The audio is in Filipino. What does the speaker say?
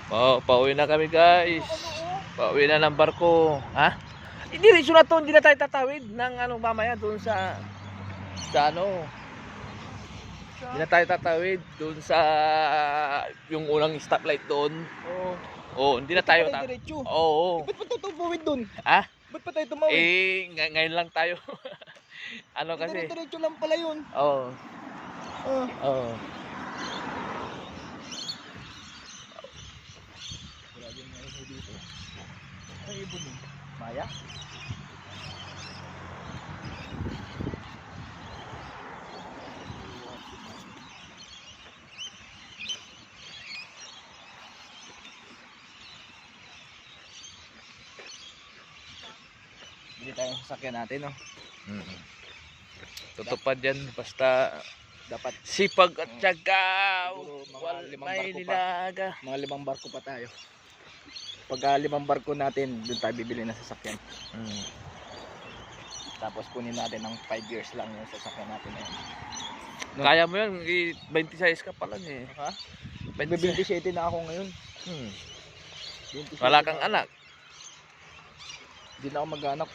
Pauwi na kami guys. Pauwi na ng barko. Ha? Hindi rin na to, hindi na tayo tatawid ng ano mamaya doon sa ano. Hindi na tayo tatawid doon sa yung unang stoplight doon. Oo. Oh, hindi na tayo diretso. Oo. Ba't pa tayo tumawid doon? Ha? Ba't pa tayo tumawid? Ngayon lang tayo. Ano kasi? Diretso lang pala yun. Oo. Ah. Oo. Grabe yung mga dito. Ay, ibon eh. Maya? Hindi tayo sasakyan natin, no? Tutupad yan basta Dapat sipag at tiyaga. siguro mga limang May barko pa. nilaga. Mga 5 barko pa tayo. Pagka 5 barko natin, doon tayo bibili ng sasakyan. Tapos kunin natin ng 5 years lang yung sasakyan natin na yun. No? Kaya mo yan, 26 ka pa lang eh. Ha? 26. 27 na ako ngayon. 27 Wala kang na ako. anak. Hindi na ako mag-anak.